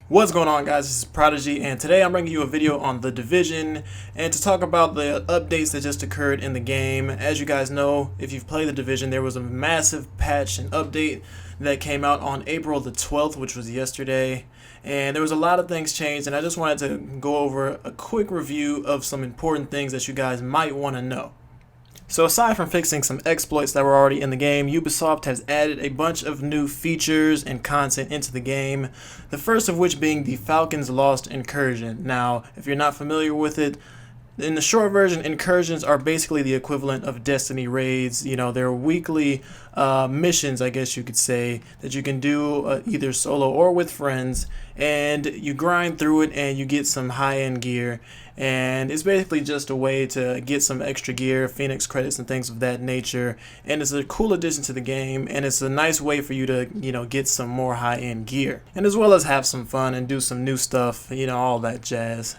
What's going on, guys? This is Prodigy, and today I'm bringing you a video on The Division and to talk about the updates that just occurred in the game. As you guys know, if you've played The Division, there was a massive patch and update that came out on April the 12th, which was yesterday, and there was a lot of things changed, and I just wanted to go over a quick review of some important things that you guys might want to know. So aside from fixing some exploits that were already in the game, Ubisoft has added a bunch of new features and content into the game, the first of which being the Falcon's Lost Incursion. Now, if you're not familiar with it, in the short version, incursions are basically the equivalent of Destiny raids. You know, they're weekly missions, I guess you could say, that you can do either solo or with friends, and you grind through it and you get some high-end gear. And it's basically just a way to get some extra gear, Phoenix credits and things of that nature. And it's a cool addition to the game, and it's a nice way for you to, get some more high-end gear. And as well as have some fun and do some new stuff, all that jazz.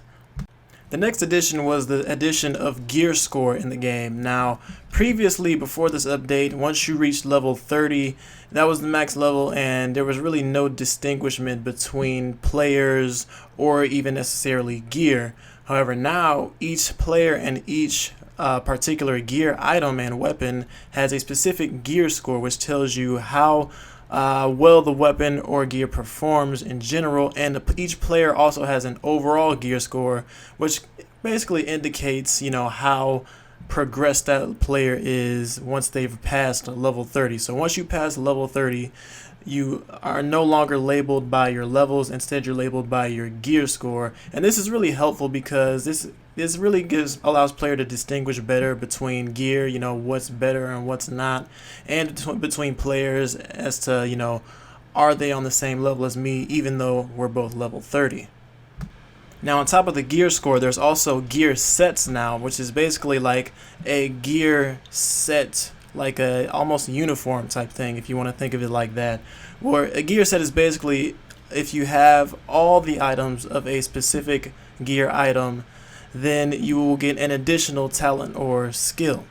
The next addition was the addition of gear score in the game. Now, previously, before this update, once you reached level 30, that was the max level, and there was really no distinguishment between players or even necessarily gear. However, now each player and each particular gear item and weapon has a specific gear score, which tells you how well the weapon or gear performs in general, and each player also has an overall gear score, which basically indicates how progressed that player is once they've passed level 30. So once you pass level 30, you are no longer labeled by your levels. Instead, you're labeled by your gear score, and this is really helpful because this really allows player to distinguish better between gear, what's better and what's not, and between players as to, are they on the same level as me, even though we're both level 30. Now, on top of the gear score, there's also gear sets now, which is basically like a gear set, like a almost uniform type thing, if you want to think of it like that. Where a gear set is basically if you have all the items of a specific gear item, then you will get an additional talent or skill.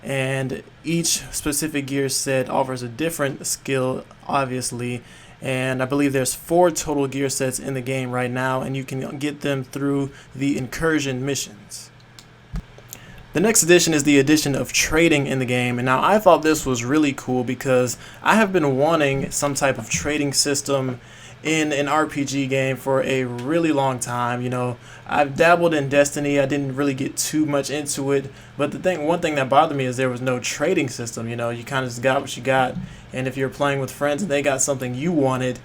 And each specific gear set offers a different skill, obviously. And I believe there's 4 total gear sets in the game right now, and you can get them through the incursion missions. The next addition is the addition of trading in the game, and now I thought this was really cool because I have been wanting some type of trading system in an RPG game for a really long time. I've dabbled in Destiny. I didn't really get too much into it, but one thing that bothered me is there was no trading system. You kind of just got what you got, and if you're playing with friends and they got something you wanted,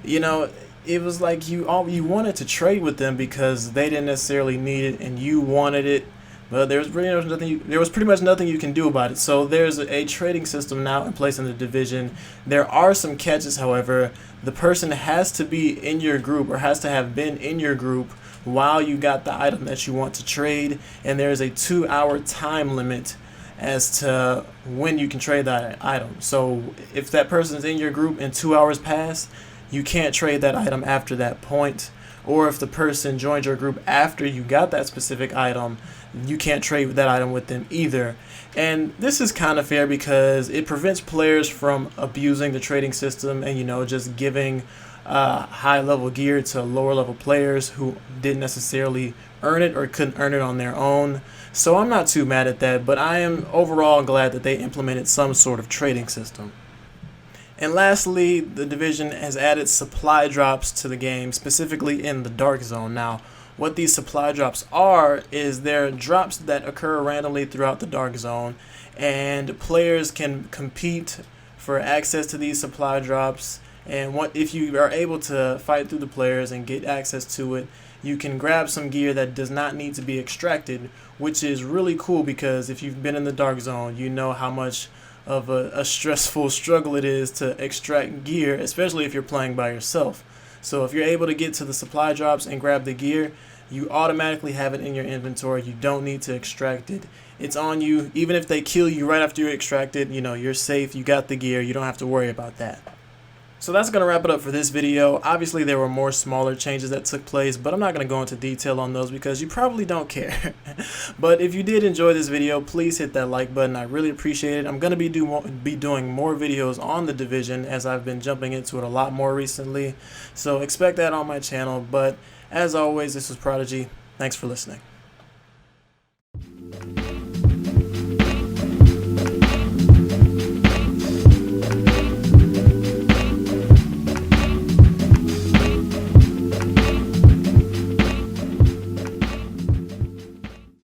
it was like you wanted to trade with them because they didn't necessarily need it and you wanted it. But there was pretty much nothing you can do about it. So there's a trading system now in place in the Division. There are some catches, however. The person has to be in your group or has to have been in your group while you got the item that you want to trade, and there's a 2-hour time limit as to when you can trade that item. So if that person is in your group and 2 hours pass, you can't trade that item after that point. Or if the person joined your group after you got that specific item, you can't trade that item with them either. And this is kind of fair because it prevents players from abusing the trading system and just giving high level gear to lower level players who didn't necessarily earn it or couldn't earn it on their own. So I'm not too mad at that, but I am overall glad that they implemented some sort of trading system. And lastly, the Division has added supply drops to the game, specifically in the Dark Zone. Now, what these supply drops are is they're drops that occur randomly throughout the Dark Zone, and players can compete for access to these supply drops. And if you are able to fight through the players and get access to it, you can grab some gear that does not need to be extracted, which is really cool because if you've been in the Dark Zone, you know how much of a stressful struggle it is to extract gear, especially if you're playing by yourself. So if you're able to get to the supply drops and grab the gear, you automatically have it in your inventory. You don't need to extract it. It's on you. Even if they kill you right after you extract it, you're safe. You got the gear. You don't have to worry about that. So that's going to wrap it up for this video. Obviously, there were more smaller changes that took place, but I'm not going to go into detail on those because you probably don't care. But if you did enjoy this video, please hit that like button. I really appreciate it. I'm going to be doing more videos on The Division as I've been jumping into it a lot more recently. So expect that on my channel. But as always, this was Prodigy. Thanks for listening.